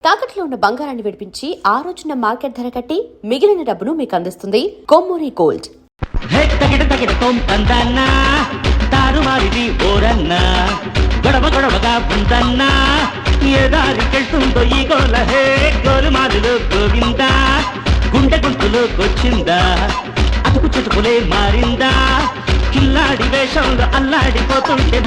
తాకట్లో ఉన్న బంగారాన్ని విడిపించి ఆ రోజున మార్కెట్ ధర కట్టి మిగిలిన డబ్బును మీకు అందిస్తుంది కొమ్మూరి గోల్డ్. గొడవ గొడవగా ఉందన్నా ఏ దారికెళ్తుందో ఈ గోల హే గోలుమారులు గోవిందా గుండె గుంతులోకొచ్చిందా అతుకు చుటుకులే మారిందా కిల్లాడి వేషంలో అల్లాడిపోతుంటే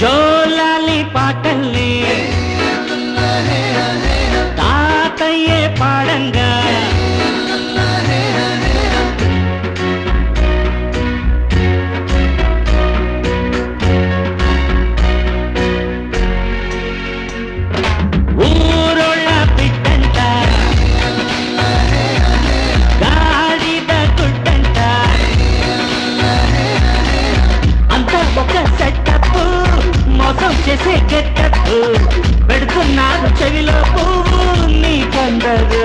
జోలాలి పాటల్ని తాతయ్యే పాడంగా ఊరోళ్ళ బిడ్డంట గాడిద గుడ్డంట అంతా ఒక సెటప్ మోసం చేసే గెట్టప్పు పెడుతున్నారు చెవిలో పువ్వు నీకందరు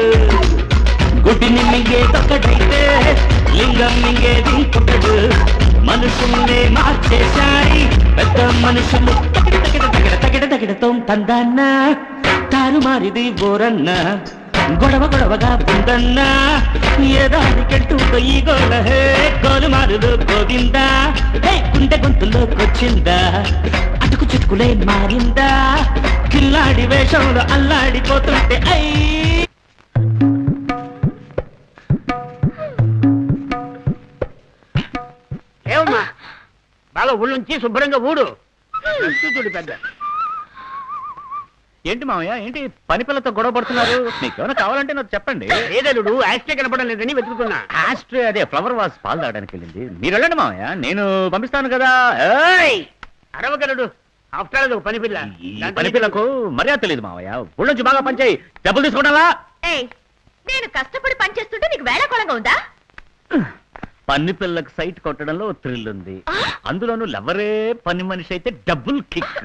గుడ్డిని మింగేదొక్కడైతే లింగం మింగేది ఇంకొకడు మనుషుల్నే మార్చేశాయి పెద్ద మనుషులు తగిడతో తందన్న తారుమారిది బోరన్న గొడవ గొడవగా ఉందన్నా ఏ దారికెళ్తుందో ఈ గోల హే గోలుమారులు గోవిందా హే గుండె గొంతులోకొచ్చిందా అటుకు చుట్టుకులే మారిందా కిల్లాడి వేషంలో అల్లాడిపోతుంటే ఏమమ్మా బాగా ఊళ్ళుంచి శుభ్రంగా ఊడు చూడు పెద్ద. ఏంటి మామయ్య ఏంటి పని పిల్లతో గొడవ పడుతున్నారు మీకేమైనా కావాలంటే నాకు చెప్పండి ఏదలుడు ఆస్ట్రే కనపడం లేదని వెతుకుతున్నా. ఆస్ట్రే అదే ఫ్లవర్ వాస్ పాలు తాగడానికి వెళ్ళింది మీరు వెళ్ళండి మామయ్య నేను పంపిస్తాను కదా అరవగలడు ఆఫ్టర్ పని పిల్ల ఈ పని పిల్లకు మర్యాద తెలియదు మావయ్య ఊళ్ళొంచి బాగా పనిచేయి డబ్బులు తీసుకోవడాలా నేను కష్టపడి పనిచేస్తుంటే నీకు వేళాకోళంగా ఉందా? పని పిల్లకు సైట్ కొట్టడంలో థ్రిల్ ఉంది అందులోనూ లవరే పని మనిషి అయితే డబుల్ కిక్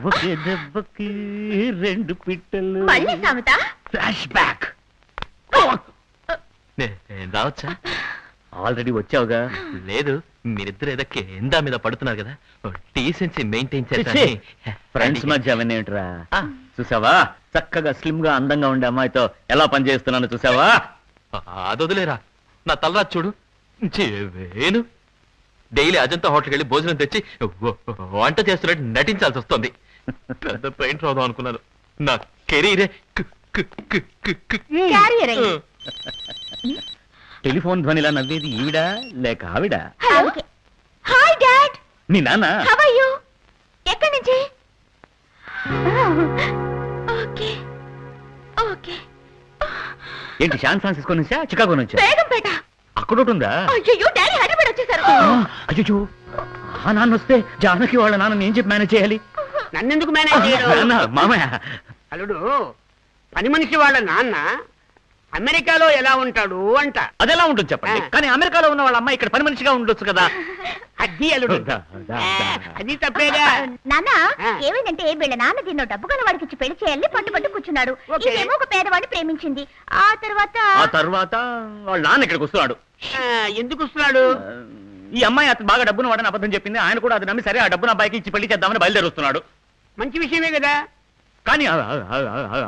ఒకే దెబ్బకి రెండు పిట్టలు మళ్ళీ సామెత ఫ్లాష్ బ్యాక్ రావచ్చా? ఆల్రెడీ వచ్చావుగా. లేదు మీరిద్దరు ఏదో కేందా మీద పడుతున్నారు కదా డీసెన్సీ మెయింటైన్ చేయాలి. ఫ్రెండ్స్ మధ్య అవన్నీ ఏంట్రా చూసావా చక్కగా స్లిమ్ గా అందంగా ఉండే అమ్మాయితో ఎలా పని చేస్తున్నాను చూసావా? అదొదిలేరా నా తలరాజు చూడు వేను డైలీ అజంతా హోటల్కి వెళ్ళి భోజనం తెచ్చి వంట చేస్తున్నట్టు నటించాల్సి వస్తుంది. పెద్ద పెయింట్ రాదాం అనుకున్నాను నా కెరీరే టెలిఫోన్ ధ్వనిలా నవ్వేది ఈవిడా లేక ఆవిడ? Hi dad. నీ నాన్న హౌ ఆర్ యు? ఎక్కడి నుంచి? Okay okay. ఏంటి శాన్ ఫ్రాన్సిస్కో నుంచా చికాగో నుంచా? బేగంపేట. అక్కడ ఉంటుందా? అయ్యో డాడీ హైదరాబాద్ వచ్చేసారు. అయ్యో ఆ నాన్న వస్తే జానకి వాళ్ళ నాన్న ఏం చెప్పి మేనేజ్ చేయాలి? నన్నెందుకు మేనేజ్ చేయడు? నాన్న మామయ్య అల్లుడు పని మనిషి వాళ్ళ నాన్న అమెరికాలో ఎలా ఉంటాడు అంట. అదెలా ఉంటుంది చెప్పండి కానీ అమెరికాలో ఉన్న వాళ్ళ అమ్మాయి ఇక్కడ పని మనిషిగా ఉండొచ్చు కదా. అది అల్లుడు అది తప్పేగా. నాన్న ఏమైందంటే వీళ్ళ నాన్న దీన్నో డబ్బు కల వాడికి ఇచ్చి పెళ్లి చేయాలని పట్టు కూర్చున్నాడు. ఇదేమో ఒక పేదవాడిని ప్రేమించింది. ఆ తర్వాత వాళ్ళ నాన్న ఇక్కడికి వస్తున్నాడు. ఎందుకు వస్తున్నాడు? ఈ అమ్మాయి అతను బాగా డబ్బును వాడని అబద్ధం చెప్పింది. ఆయన కూడా అది నమ్మి సరే ఆ డబ్బును అబ్బాయికి ఇచ్చి పెళ్లి చేద్దామని బయలుదేరుస్తున్నాడు. మంచి విషయమే కదా. కానీ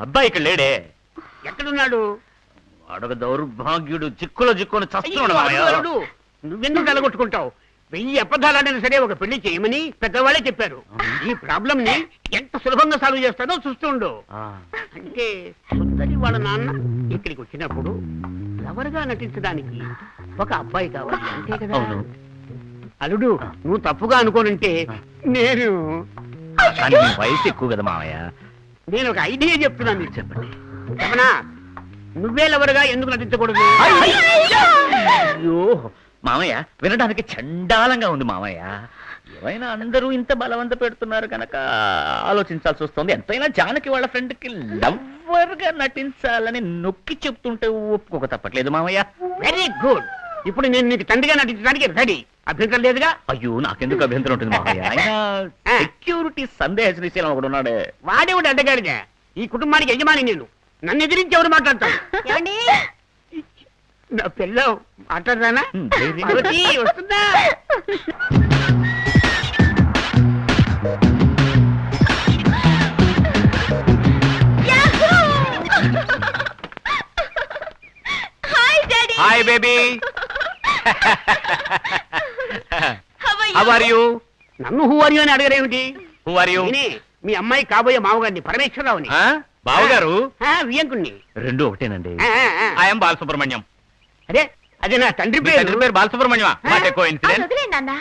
అబ్బాయి ఇక్కడ లేడే. ఎక్కడున్నాడు? అడగ దౌర్భాగ్యుడు చిక్కులో చిక్కుని చస్తున్నాడు. నువ్వెందుకు తలగొట్టుకుంటావు? 1000 అబద్ధాలైనా సరే ఒక పెళ్లి చేయమని పెద్దవాళ్ళే చెప్పారు. ఈ ప్రాబ్లం ని ఎంత సులభంగా సాల్వ్ చేస్తాడో చూస్తుండు. అంటే సుందరి వాళ్ళ నాన్న ఇక్కడికి వచ్చినప్పుడు లవర్గా నటించడానికి ఒక అబ్బాయి కావాలి అంతే కదా. అల్లుడు నువ్వు తప్పుగా అనుకోనంటే నేను వయసు ఎక్కువ కదా మావయ్య. నేను ఒక ఐడియా చెప్తున్నాను మీరు చెప్పండి. చెప్పనా? నువ్వే లవర్గా ఎందుకు నటించకూడదు? అయ్యో మామయ్య వినడానికి చండాలంగా ఉంది మామయ్య. ఏమైనా అందరూ ఇంత బలవంత పెడుతున్నారు కనుక ఆలోచించాల్సి వస్తుంది. ఎంతైనా జానకి వాళ్ళ ఫ్రెండ్ కి లవ్వర్ గా నటించాలని నొక్కి చెప్తుంటే ఒప్పుకోక తప్పట్లేదు మామయ్య. Very good. ఇప్పుడు నేను నీకు తండ్రిగా నటించడానికి రెడీ. అభ్యంతరం లేదుగా? అయ్యో నాకెందుకు అభ్యంతరం ఉంటుంది మామయ్య. ఆయన సెక్యూరిటీ సందేహ శ్రీశైలం ఒకడు ఉన్నాడే. వాడేవాడు అడ్డగాడిగా. ఈ కుటుంబానికి యజమాని నేను. నన్ను ఎదిరించి ఎవరు మాట్లాడతాను? ఏమండి నా పిల్ల మాట్లాడదానా? పార్వతి, వస్తుందా? Hi daddy. Hi baby, how are you? నన్ను హూ ఆర్ యు అని అడగరేమిటి? Who are you? నేనే మీ అమ్మాయి కాబోయే మామగారిని, పరమేశ్వరరావుని. బావగారు? వియంకుణ్ణి. రెండు ఒకటేనండి. ఐఎమ్ బాలసుబ్రహ్మణ్యం. అదే అదే నా తండ్రి మీ తండ్రి పేరు. పేరు బాలసుబ్రహ్మణ్యం. వాట్ ఏ అది కోఇన్సిడెన్స్. వదిలేండి నాన్న,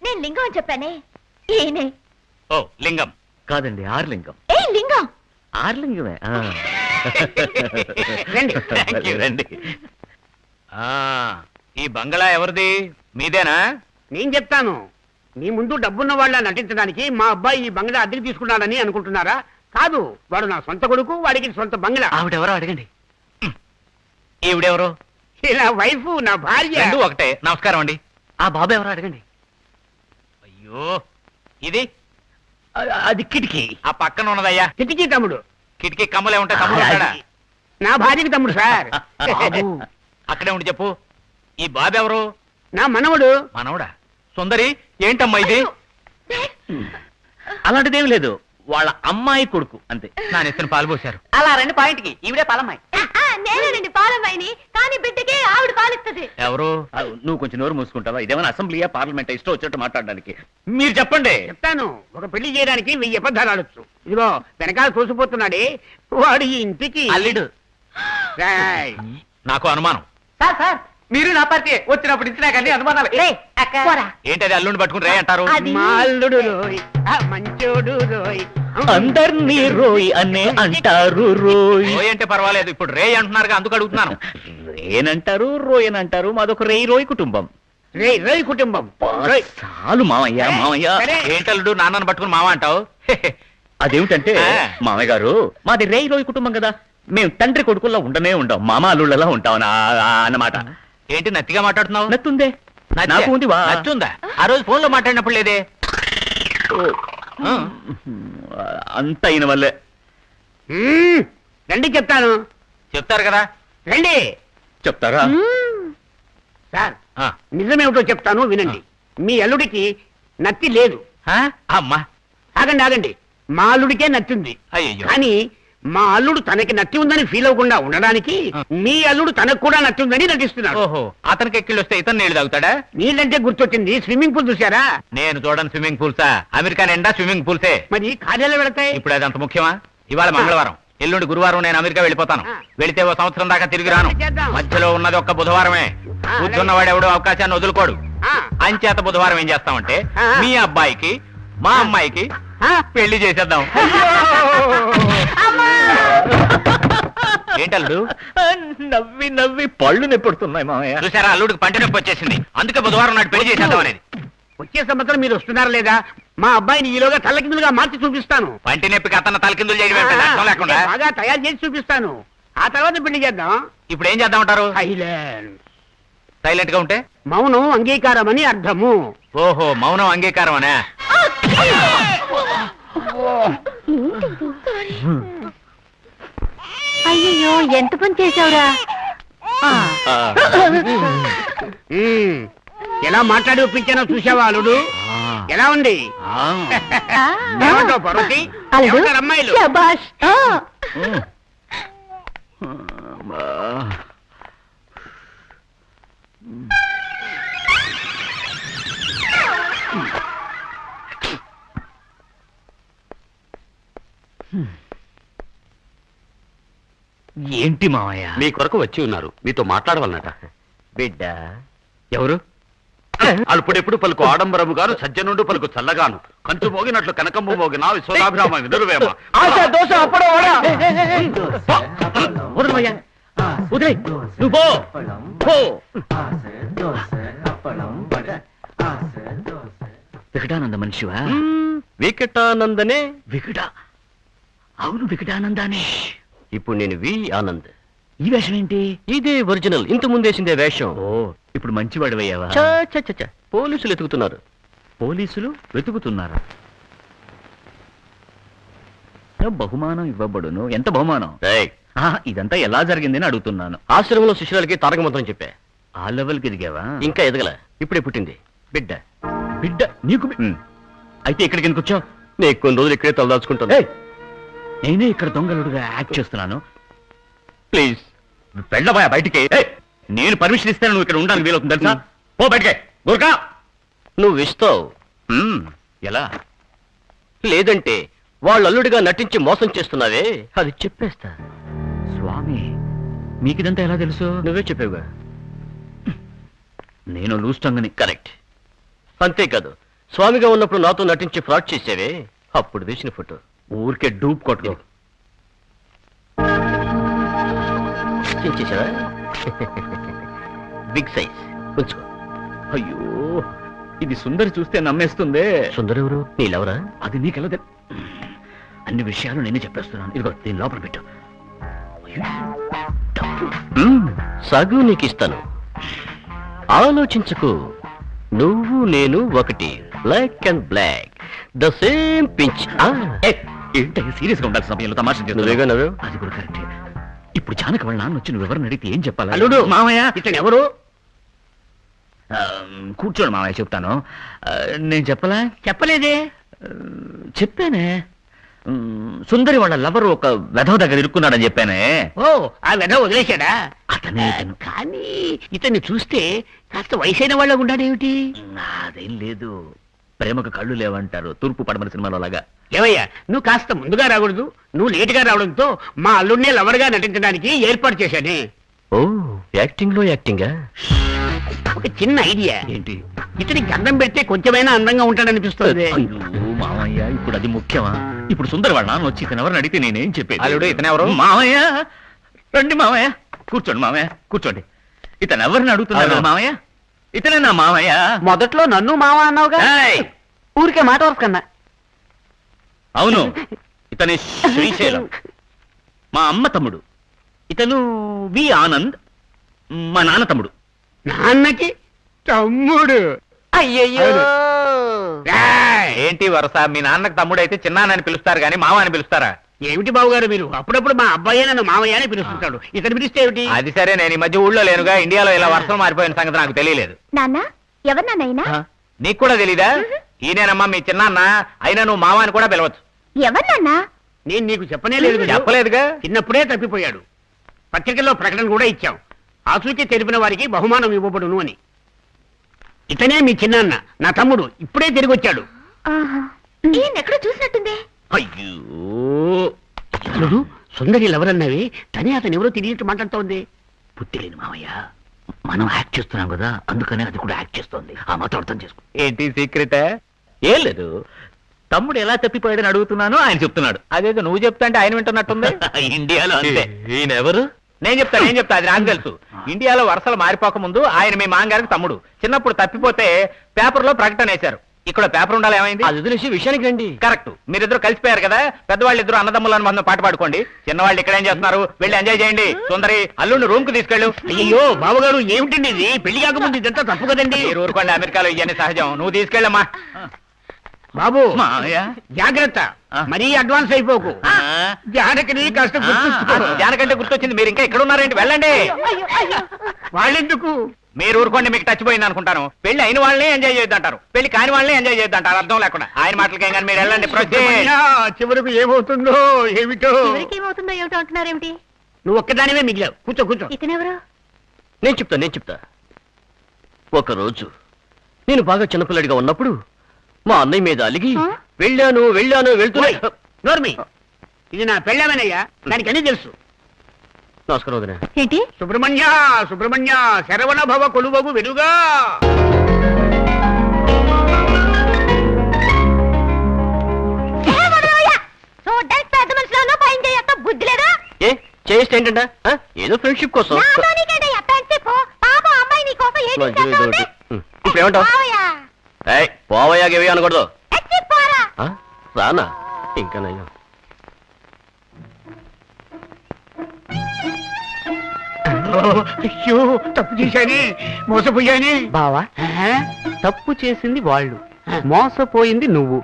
నేను లింగం అని చెప్పానే. ఈయనే. ఓ లింగం. కాదండి ఆర్లింగం. ఏ లింగం? ఆర్లింగమే. రండి. Thank you. రండి. ఈ బంగళా ఎవరిది? మీదేనా? నేను చెప్తాను. మీ ముందు డబ్బున్న వాళ్ళ నటించడానికి మా అబ్బాయి ఈ బంగ్లా అద్దెకి తీసుకున్నాడని అనుకుంటున్నారా? కాదు, వాడు నా సొంత కొడుకు, వాడికి సొంత బంగ్లా. ఆవిడెవరో అడగండి. ఈవిడెవరో? ఇలా వైఫ్ నా భార్య. రెండు ఒకటే. నమస్కారం అండి. ఆ బాబు ఎవరో అడగండి. అయ్యో, ఇది అది కిటికీ. ఆ పక్కన ఉన్నదయ్యా కిటికీ తమ్ముడు. కిటికీ కమ్మలే ఉంటాయి. తమ్ముడు ఉంటాడా? నా భార్యకి తమ్ముడు సార్. బాబు, అక్కడే ఉండి చెప్పు. ఈ బాబు ఎవరు? నా మనవడు. మనవడా? సుందరి, ఏంటమ్మా ఇది? అలాంటిదేం లేదు, వాళ్ళ అమ్మాయి కొడుకు అంతే. నా నెత్తిన పాలు పోశారు. అలా రెండు పాయింట్ కి ఈవిడే పాలమ్మాయి. నేనండి పాలమ్మాయిని, కానీ బిడ్డకి ఆవిడ పాలిస్తుంది. ఎవరు? నువ్వు కొంచెం నోరు మూసుకుంటావా? ఇదేమైనా అసెంబ్లీయా పార్లమెంట్? ఇష్టం వచ్చినట్టు మాట్లాడడానికి. మీరు చెప్పండి. చెప్తాను. ఒక పెళ్లి చేయడానికి 1000 అబద్ధాలు ఆడొచ్చు. ఇదిగో వెనకాల చూసిపోతున్నాడే, వాడు ఈ ఇంటికి అల్లుడు. రాయ్. నాకు అనుమానం. సార్ సార్, మీరు నా పార్టీ వచ్చినప్పుడు ఇచ్చినా కానీ అనుమానాలు. పోరా. ఏంటది అల్లుడిని పట్టుకుని రే అంటారు? అది మా అల్లుడు రోయ్, ఆ మంచోడు రోయ్. అందర్నీ రోయ్ అనే అంటారు. రోయ్ రోయ్ అంటే పర్వాలేదు, ఇప్పుడు రే అంటున్నారుగా, అందుకు అడుగుతున్నాను. రేనంటారు, రోయన్ అంటారు. మాదొక రేయ్ రోయ్ కుటుంబం. రేయ్ రేయ్ కుటుంబం. రోయ్. చాలు మామయ్య. మామయ్య సరే. ఏంటల్లుడు నాన్నని పట్టుకుని మామ అంటావు? అదేమిటంటే ఆ. మామయ్య గారు, మాది రేయ్ రోయ్ కుటుంబం కదా. మేము తండ్రి కొడుకుల్లో ఉండనే ఉండం, మామ అల్లుళ్ళలా ఉంటాం అన్నమాట. ఏంటి నత్తిగా మాట్లాడుతున్నావు? నత్తుందే. నాకు ఉంది వా. నచ్చుందా? ఆ రోజు ఫోన్ లో మాట్లాడినప్పుడు లేదే. ఆ. అంత అయిన వల్లే. రండి చెప్తాను. చెప్తారు కదా. రండి. చెప్తారా? సార్, ఆ. నిజమేమిటో చెప్తాను వినండి. మీ అల్లుడికి నత్తి లేదు. ఆ? అమ్మా. ఆగండి ఆగండి. మా అల్లుడికే నత్తింది. అయ్యయ్యో. కానీ మా అల్లుడు తనకి నత్తి ఉందని ఫీల్ అవ్వకుండా ఉండడానికి మీ అల్లుడు తనకు కూడా నత్తి ఉందని నటిస్తున్నాడు. ఓహో, అతనికి ఎక్కిళ్ళు వస్తే ఇతను నీళ్లు తాగుతాడా? నీళ్ళంటే గుర్తొచ్చింది, స్విమ్మింగ్ పూల్ చూసారా? నేను చూడను స్విమ్మింగ్ పూల్సా. అమెరికా నిండా స్విమ్మింగ్ పూల్సే. మరి కార్యాలు వెళతాయి. ఇప్పుడు అది అంత ముఖ్యమా? ఇవాళ మంగళవారం, ఎల్లుండి గురువారం నేను అమెరికా వెళ్ళిపోతాను. ఆ. వెళితే ఓ సంవత్సరం దాకా తిరిగి రాను. చేద్దాం. మధ్యలో ఉన్నది ఒక్క బుధవారమే. ఆ, కూర్చున్నవాడు ఎవడో అవకాశాన్ని వదులుకోడు. ఆ, అంచేత బుధవారం ఏం చేస్తామంటే ఆ. మీ అబ్బాయికి మా అమ్మాయికి ఆ. పెళ్లి చేసేద్దాం. ఏంటల్లుడు? నవ్వి నవ్వి పళ్ళు నెప్పుడుతున్నాయి మామయ్య. చూసారా, అల్లుడికి పంట నొప్పి వచ్చేసింది. అందుకే బుధవారం నాడు పెళ్లి చేసేద్దాం అనేది. వచ్చే సంవత్సరం మీరు వస్తున్నారా లేదా? మా అబ్బాయిని ఈలోగా తల్లకిందులుగా మార్చి చూపిస్తాను. పంటి నొప్పికి అతను తలకిందులు చేయడం ఏంటి? అర్థం లేకుండా. అంటే బాగా తయారు చేసి చూపిస్తాను. ఆ తర్వాత పెళ్లి చేద్దాం. ఇప్పుడు ఏం చేద్దామంటారు? సైలెన్స్. సైలెంట్ గా ఉంటే? మౌనం అంగీకారం అని అర్థము. ఓహో, మౌనం అంగీకారం అనే. అయ్యో, ఎంత పని చేసావురా? ఎలా మాట్లాడి ఒప్పించానో చూసావా అల్లుడు? ఎలా ఉంది? ఏమంటావు పార్వతి? ఏమంటారు అమ్మాయిలు? శభాష్. ఏంటి మామయ్య? మీ కొరకు వచ్చి ఉన్నారు, మీతో మాట్లాడవాలన్నట. బిడ్డ ఎవరు? అల్పుడెప్పుడు పలుకు ఆడంబరము గాను, సజ్జనుండు పలుకు చల్లగాను, కంచు మోగినట్లు కనకంబు మోగిన విశ్వనాభిరామ వినురువేమ. వదలమయ్యా, వదిలే. నువ్వు పో, పో. వికటానంద మనిషివా? వికటానందనే. వికట అవును, వికటానందానే. ఇప్పుడు నేను వి ఆనంద్. ఈ వేషం ఏంటి? ఇదే ఒరిజినల్, ఇంత ముందేసిందే వేషం. ఓ, ఇప్పుడు మంచివాడివయ్యావా? చ, చ, చ, చ. పోలీసులు ఎతుకుతున్నారు. పోలీసులు వెతుకుతున్నారా? బహుమానం ఇవ్వబడును. ఎంత బహుమానం? ఏయ్, ఇదంతా ఎలా జరిగిందని అడుగుతున్నాను. ఆశ్రమంలో శిష్యులకి తారక మంత్రం చెప్పా. ఆ లెవెల్కి ఎదిగావా? ఇంకా ఎదగల, ఇప్పుడే పుట్టింది బిడ్డ. బిడ్డ నీకు అయితే ఇక్కడికి ఎందుకు వచ్చావు? నేను కొన్ని రోజులు ఇక్కడే తలదాచుకుంటాను. నేనే ఇక్కడ దొంగలుడుగా యాక్ట్ చేస్తున్నాను. ప్లీజ్ వెళ్ళబోయా బయటికి. నేను పర్మిషన్ ఇస్తాను, నువ్వు ఇక్కడ ఉండడానికి వీలవుతుంది తెలుసా? పో బయటికి. గురకా నువ్వు ఇస్తావు, ఎలా? లేదంటే వాళ్ళు అల్లుడిగా నటించి మోసం చేస్తున్నావే, అది చెప్పేస్తా. స్వామి, మీకిదంతా ఎలా తెలుసు? నువ్వే చెప్పావుగా. నేను లూస్టంగని. కరెక్ట్. అంతేకాదు, స్వామిగా ఉన్నప్పుడు నాతో నటించి ఫ్రాడ్ చేసావే, అప్పుడు తీసిన ఫోటో. ఊరికే డూప్ కొట్టుకో. చేసావా? బిగ్ సైజ్ ఉంచుకో. అయ్యో, ఇది సుందరి చూస్తే నమ్మేస్తుందే. సుందరెవరు? నీలెవరా? అది నీకెలా అన్ని విషయాలు నేనే చెప్పేస్తున్నాను. ఇదిగో దీని లోపల పెట్టు. సగం నీకు ఇస్తాను, ఆలోచించుకో. నువ్వు నేను ఒకటి, black and black, the same pinch. ఏంటో సీరియస్ గా ఉండాల్సిన సమయంలో తమాషా నువ్వేగా నవ్వావు. అది కూడా కరెక్టే. ఇప్పుడు జానకి వాళ్ళ నాన్న వచ్చి నువ్వు ఎవరిని అడిగితే ఏం చెప్పాలి? అల్లుడు, మామయ్య. ఇతను ఎవరు? కూర్చోండి మామయ్య, చెప్తాను. నేను చెప్పలా? చెప్పలేదే. చెప్పానే. సుందరి వాళ్ళ లవర్ ఒక వెధవ దగ్గర ఇరుక్కున్నాడని చెప్పానే. ఓ, ఆ వెధ వదిలేశాడా? అతనే ఇతను. కానీ ఇతన్ని చూస్తే కాస్త వయసైన వాళ్ళ ఉన్నాడేమిటి? అదేం లేదు, ప్రేమకు కళ్ళు లేవంటారు, తూర్పు పడమర సినిమాలో లాగా. ఏవయ్యా, నువ్వు కాస్త ముందుగా రాకూడదు. నువ్వు లేటుగా రావడంతో మా అల్లుడినే లవర్గా నటించడానికి ఏర్పాటు చేశానే. ఓ, యాక్టింగ్ లో యాక్టింగా? ఒక చిన్న ఐడియా. ఏంటి? ఇతనికి గంధం పెడితే కొంచెమైనా అందంగా ఉంటాడనిపిస్తుంది. అయ్యో మామయ్య, ఇప్పుడు అది ముఖ్యమా? ఇప్పుడు సుందరి వాళ్ళ నాన్న వచ్చి ఇతను ఎవరిని అడిగితే నేనేం చెప్పేది? అల్లుడు, ఇతనెవరు? మామయ్య, రండి మామయ్య, కూర్చోండి మామయ్య, కూర్చోండి. ఇతను ఎవరిని అడుగుతున్నాడు మామయ్య? ఇతనే నా మామయ్య. మొదట్లో నన్ను మావ అన్నావుగా. ఏయ్! ఊరికే మాట వరకు కన్నా. అవును, ఇతని శ్రీశైలం, మా అమ్మ తమ్ముడు. ఇతను వి ఆనంద్, మా నాన్న తమ్ముడు. నాన్నకి తమ్ముడు. అయ్యయ్యో, రాయ్! ఏంటి వరస? మీ నాన్నకు తమ్ముడు అయితే చిన్నాన్నని పిలుస్తారు గానీ మామ అని పిలుస్తారా? ఏమిటి బాబుగారు మీరు? అప్పుడప్పుడు మా అబ్బాయి నన్ను మామయ్య అని పిలుస్తుంటాడు. ఇతను పిలిస్తే ఏమిటి? అది సరే, నేను ఈ మధ్య ఊళ్ళో లేనుగా, ఇండియాలో ఇలా వర్షం మారిపోయిన సంగతి నాకు తెలియలేదు. నాన్న, ఎవరు నాన్నైనా? నీకు కూడా తెలీదా? ఈయనేనమ్మా మీ చిన్నాన్న, అయినా నువ్వు మామ అని కూడా పిలవచ్చు. ఎవరు నాన్న? నేను నీకు చెప్పనే లేదు కదా. చెప్పలేదుగా. చిన్నప్పుడే తప్పిపోయాడు. పత్రికల్లో ప్రకటన కూడా ఇచ్చాం, ఆచూకీ తెలిపిన వారికి బహుమానం ఇవ్వబడును అని. ఇతనే మీ చిన్నాన్న, నా తమ్ముడు. ఇప్పుడే తిరిగి వచ్చాడు. ఈయన ఎక్కడో చూసినట్టుంది. అయ్యో, అల్లుడు, సుందరి ఎవరన్నవి తనే అతను ఎవరో తిరిగినట్టు మాట్లాడుతోంది. బుద్ధి లేని మామయ్య, మనం యాక్ట్ చేస్తున్నాం కదా, అందుకనే అది కూడా యాక్ట్ చేస్తోంది. ఆ మాత్రం అర్థం చేసుకో. ఏంటి సీక్రెట్? ఏం లేదు, తమ్ముడు ఎలా తప్పిపోయాడని అడుగుతున్నాను, ఆయన చెప్తున్నాడు. అదేదో నువ్వు చెప్తా అంటే ఆయన వింటున్నట్టుంది. ఇండియాలో అంతే. ఈయన ఎవరు? నేను చెప్తా, అది నాకు తెలుసు. ఇండియాలో వరుసలు మారిపోక ముందు ఆయన మీ మాంగారికి తమ్ముడు. చిన్నప్పుడు తప్పిపోతే పేపర్లో ప్రకటన వేశారు. ఇక్కడ పేపర్ ఉండాలి, ఏమైంది? అది వదిలేసి విషయానికి రండి. కరెక్ట్, మీరిద్దరు కలిసిపోయారు కదా, పెద్దవాళ్ళు ఇద్దరు అన్నదమ్ములు అనుబంధం పాట పాడుకోండి. చిన్నవాళ్ళు ఇక్కడ ఏం చేస్తున్నారు? వెళ్ళి ఎంజాయ్ చేయండి. సుందరి, అల్లుడిని రూమ్ కు తీసుకెళ్ళు. అయ్యో బావగారు, ఏమిటండి ఇది? పెళ్లి కాకముందు ఇదంతా తప్పు కదండి. మీరు ఊరుకోండి, అమెరికాలో ఇవన్నీ సహజం. నువ్వు తీసుకెళ్ళమ్మా. బాబు మామయ్య, జాగ్రత్త, మరీ అడ్వాన్స్ అయిపోకు. జానకిని కాస్త గుర్తుంచుకో. జానకంటే గుర్తొచ్చింది, మీరు ఇంకా ఇక్కడ ఉన్నారేంటి? వెళ్ళండి. వాళ్ళెందుకు? మీరు ఊరుకోండి, మీకు టచ్ పోయింది అనుకుంటాను. పెళ్లి అయిన వాళ్ళని ఎంజాయ్ చేయొద్దంటారు, పెళ్లి కాని వాళ్ళని ఎంజాయ్ చేయొద్దంటారు. అర్థం లేకుండా ఆయన మాటలకేం కానీ మీరు వెళ్ళండి. సుబ్రహ్మణ్య, చివరకు ఏమవుతుందో ఏమిటో. ఏమవుతుందో ఏమిటో అంటున్నారేమిటి? నువ్వు ఒక్కదానివే మిగిలావు. కూర్చో కూర్చో. ఇతనెవరు? నేను చెప్తా. ఒకరోజు నేను బాగా చిన్నపిల్లడిగా ఉన్నప్పుడు మా అన్నయ్య మీద అలిగి వెళ్ళాను వెళ్తున్నా. నోర్మి, ఇది నా పెళ్ళామేనయ్యా, దానికి అన్ని తెలుసు. నమస్కారం వదినా. ఏంటి? సుబ్రహ్మణ్య శరవణ భవ కొలువగు వెలుగా. చూడ్డానికి పెద్ద మనుషులను పైన చేయక బుద్ధి లేదా? ఏ చేస్తే ఏంటంట? ఏదో ఫ్రెండ్షిప్ కోసం. పాప అమ్మాయి నీ కోసం ఏం మధ్యలో ఏదో ఒకటి. ఇప్పుడు ఏమంటావు? పోవయ్యాగేవి అనకూడదు. ఎచ్చి పోరా. ఆ? రానా ఇంకా నయ్యో. అయ్యో తప్పు చేశానే, మోసపోయానే. బావా, తప్పు చేసింది వాళ్ళు, మోసపోయింది నువ్వు.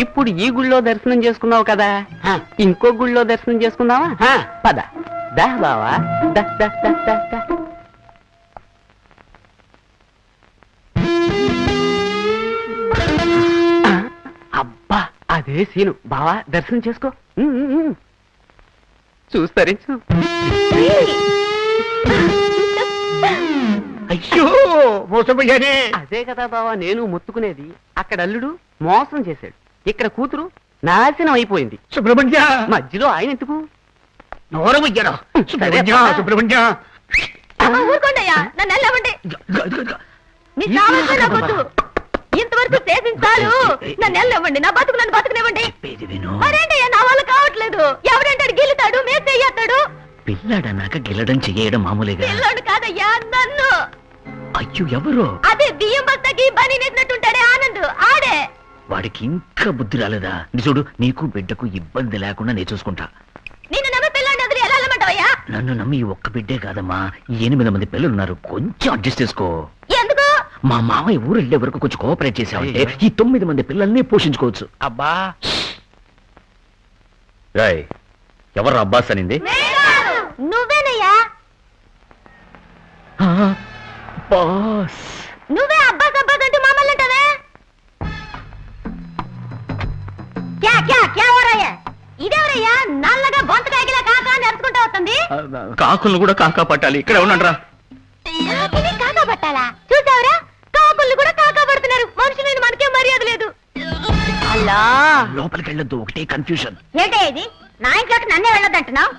ఇప్పుడు ఈ గుళ్ళో దర్శనం చేసుకున్నావు కదా, ఇంకో గుళ్ళో దర్శనం చేసుకున్నావా? పద దా బావా, దా దా దా దా దా. అబ్బా అదే సీను. బావా దర్శనం చేసుకో. చూస్తరించు. అయ్యో మోసపోయానే. అదే కదా బావా నేను మొత్తుకునేది. అక్కడ అల్లుడు మోసం చేశాడు, ఇక్కడ కూతురు నాశనం అయిపోయింది. సుబ్రహ్మణ్య, మధ్యలో ఆయన ఎందుకు? నోరమయ్యారా? సుబ్రహ్మణ్య, సుబ్రహ్మణ్య. ఊరుకోండయ్యా, నన్ను వెళ్ళవండి. మీ సామర్థ్యం నాకు వద్దు. ఇంతవరకు చేసించాలు. నన్ను వెళ్ళవండి, నా బతుకు నన్ను బతుకునివ్వండి. మరేంటయ్యా నా వల్ల కావట్లేదు. ఎవరంటాడు గిల్లుతాడు, మేము చెయ్యతాడు. పిల్లాడన్నాక గిల్లడం చెయ్యడం మామూలుగా. పిల్లోడు కాదయ్యా, నన్ను. అయ్యో ఎవరు? అదే బియ్యం బస్తాకి బని నెట్టినట్టుంటాడే ఆనంద్, ఆడే. వాడికి ఇంకా బుద్ధి రాలేదా? చూడు, నీకు బిడ్డకు ఇబ్బంది లేకుండా నేను చూసుకుంటా. నిన్ను నమ్మి పిల్లోడిని వదిలి ఎలా వెళ్ళమంటావయ్యా? నన్ను నమ్మి ఈ ఒక్క బిడ్డే కాదమ్మా, 8 మంది పిల్లలున్నారు. కొంచెం అడ్జస్ట్ చేసుకో. ఎందుకు? మా మామయ్య ఊరు వెళ్ళే వరకు కొంచెం కోఆపరేట్ చేసావంటే ఈ 9 మంది పిల్లల్ని పోషించుకోవచ్చు. అబ్బా రాయ్, ఎవరు అబ్బాస్ అనింది? నువ్వేనయ్యా. బాస్. నువ్వే అబ్బాస్ అబ్బాస్ అంటూ మమ్మల్ని అంటావే. క్యా క్యా క్యా ఓరయ్యా? ఇదేవరయ్యా నల్లగా బొంతకాయకిలా కాకా నడుచుకుంటా వస్తుంది. కాకులను కూడా కాకా పట్టాలి. ఇక్కడ ఉండండిరా. కాకిని కాకా పట్టాలా? చూసావరా, కాకుల్ని కూడా కాకా పడుతున్నారు. మనుషులని మనకే మర్యాద లేదు. అలా లోపలికి వెళ్ళొద్దు, ఒకటే కన్ఫ్యూజన్. ఏంటే ఇది? నా ఇంట్లోకి నన్నే వెళ్ళొద్దంటున్నావు?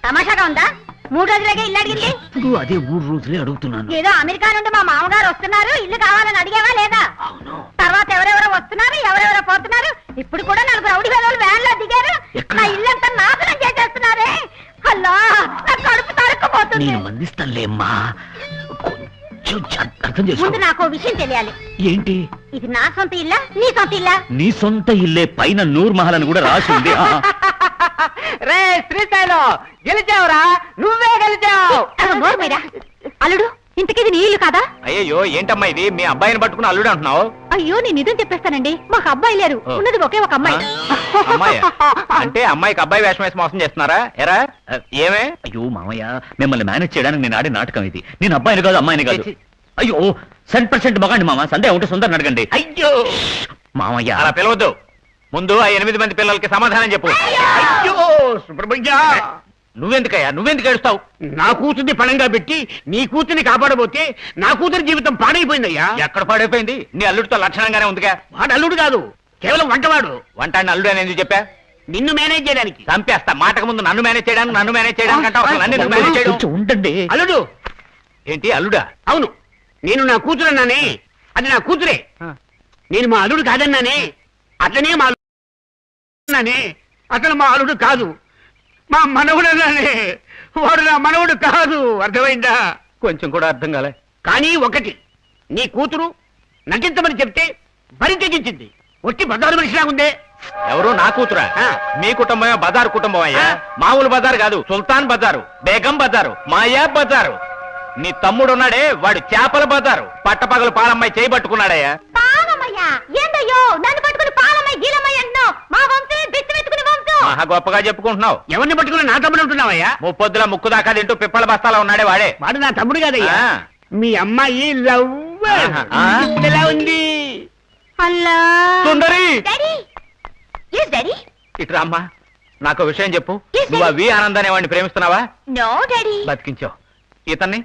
తమాషాగా ఉందా? 3 రోజులకే ఇల్లు అడిగింది. ఇప్పుడు అదే 3 రోజులే అడుగుతున్నాను. ఏదో అమెరికా నుండి మా మామగారు వస్తున్నారు, ఇల్లు కావాలని అడిగేవా లేదా? అవును. తర్వాత ఎవరెవరో వస్తున్నారు, ఎవరెవరో పోతున్నారు. ఇప్పుడు కూడా 4 రౌడీ వేదవులు వ్యాన్ లో దిగారు. నా ఇల్లంతా నాశనం చేసేస్తున్నారే. అల్లా, నా కడుపు తరుక్కుపోతుంది. నేను మందిస్తానులేమ్మా, కొంచెం అర్థం చేసుకో. ముందు నాకు ఓ విషయం తెలియాలి. ఏంటి? ఇది నా సొంత ఇల్లా, నీ సొంత ఇల్లా? నీ సొంత ఇల్లే, పైన నూర్ మహల్ అని కూడా రాసి ఉంది. రే శ్రీశైలం, గెలిచావురా, నువ్వే గెలిచావు. నోరు మీరా. అల్లుడు, ఇంతకీ ఇది నీ ఇల్లు కాదా? అయ్యో ఏంటమ్మా ఇది, మీ అబ్బాయిని పట్టుకుని అల్లుడు అంటున్నావు? అయ్యో, నేను నిజం చెప్పేస్తానండి. మాకు అబ్బాయి లేరు, ఉన్నది ఒకే ఒక అమ్మాయి. అమ్మాయి అంటే అమ్మాయికి అబ్బాయి వేషం వేసి మోసం చేస్తున్నారా? ఎరా ఏమే? అయ్యో మామయ్య, మిమ్మల్ని మేనేజ్ చేయడానికి నేను ఆడే నాటకం ఇది. నేను అబ్బాయిని కాదు, అమ్మాయిని కాదు. అయ్యో 100% మగాండి మామ. సందేహం ఉంటే సుందరని అడగండి. అయ్యో మామయ్య అలా పిలవద్దు. ముందు ఆ 8 మంది పిల్లలకి సమాధానం చెప్పు. అయ్యో సుబ్రహ్మణ్య, నువ్వెందుకు ఏడుస్తావు? నా కూతుర్ని పణంగా పెట్టి నీ కూతుర్ని కాపాడబోతే నా కూతురి జీవితం పాడైపోయిందయ్యా. ఎక్కడ పాడైపోయింది? నీ అల్లుడితో లక్షణంగానే ఉందిగా. వాడు అల్లుడు కాదు, కేవలం వంటవాడు. వంటాడిని అల్లుడు అని ఎందుకు చెప్పా? నిన్ను మేనేజ్ చేయడానికి. చంపేస్తా. మాటకు ముందు నన్ను మేనేజ్ చేయడానికి అంటావు. అసలు నన్ను ఎందుకు మేనేజ్ చేయడం? కొంచెం ఉండండి. అల్లుడు. ఏంటి అల్లుడా? అవును, నేను నా కూతురు అన్నానే, అది నా కూతురే. నేను మా అల్లుడు కాదన్నానే, అతనే మా అన్నానే, అతను మా అల్లుడు కాదు, మా మనవుడు అన్నానే, వాడు నా మనవుడు కాదు. అర్థమైందా? కొంచెం కూడా అర్థం కాలే. కానీ ఒకటి, నీ కూతురు నటించమని చెప్తే బరి తెగించింది. ఒట్టి బజారు మనిషిలాగుందే. ఎవరు? నా కూతురా? మీ కుటుంబమే బజారు కుటుంబం అయ్యా. మామూలు బజారు కాదు, సుల్తాన్ బజారు, బేగం బజారు, మాయా బజారు. నీ తమ్ముడు ఉన్నాడే, వాడు చేపల బజారు. పట్టపగలు పాలమ్మాయి చేయబట్టుకున్నాడయ్యా. పాలమయ్యా ఏందయ్యో, నన్ను పట్టుకుని పాలమ్మాయి గీలమ్మాయి అంటున్నావు? మా వంశమే బిచ్చి వెతుకుని వంశం. మహా గొప్పగా చెప్పుకుంటున్నావు. ఎవరిని పట్టుకుని నా తమ్ముడు ఉంటున్నావయ్యా? ముప్పొద్దుల ముక్కు దాకా తింటూ పిప్పల బస్తాలా ఉన్నాడే వాడే. వాడు నా తమ్ముడు కాదయ్యా. ఆ. మీ అమ్మాయి లవ్ ఆ. ఎలా ఉంది? అల్లా సుందరి, డాడీ. Yes daddy. ఇట్రా అమ్మా, నాకు విషయం చెప్పు. Yes, నువ్వు ఆ Daddy. వి ఆనంద్ అనే వాడిని ప్రేమిస్తున్నావా? No daddy. బతికించావు. ఇతన్ని?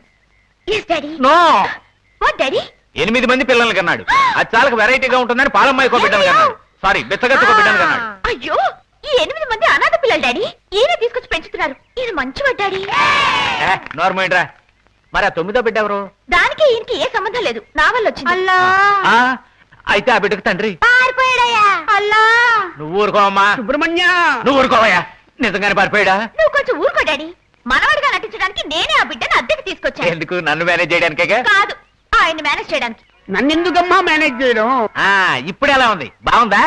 Yes daddy. No. What daddy? 8 మంది పిల్లలు కన్నాడు. అది చాలా వెరైటీగా ఉంటుందని పాలమ్మాయికో బిడ్డను కన్నాడు. సారీ, బిచ్చగత్తుకో బిడ్డను కన్నాడు. అయ్యో, ఈ 8 మంది అనాథ పిల్లలు డాడీ. ఈయన తీసుకొచ్చి పెంచుతున్నారు. ఈయన మంచివాడు డాడీ. నార్మల్. మరి ఆ 9వ బిడ్డ ఎవరు? దానికి ఈయనకి ఏ సంబంధం లేదు, నా వల్ల వచ్చింది. అల్లా, ఆ, అయితే ఆ బిడ్డకు తండ్రి పారిపోయాడయ్యా. అల్లా, నువ్వు ఊరుకోవమ్మా. సుబ్రహ్మణ్య, నువ్వు ఊరుకోవయ్యా. నిజంగానే పారిపోయాడా? నువ్వు కొంచెం ఊరుకో డాడీ. మనవాడిగా నటించడానికి నేనే ఆ బిడ్డను అద్దెకి తీసుకొచ్చాను. ఎందుకు? నన్ను మేనేజ్ చేయడానికే? కాదు, ఆయన మేనేజ్ చేయడానికి. నన్నెందుకమ్మా మేనేజ్ చేయడం? ఇప్పుడు ఎలా ఉంది? బాగుందా?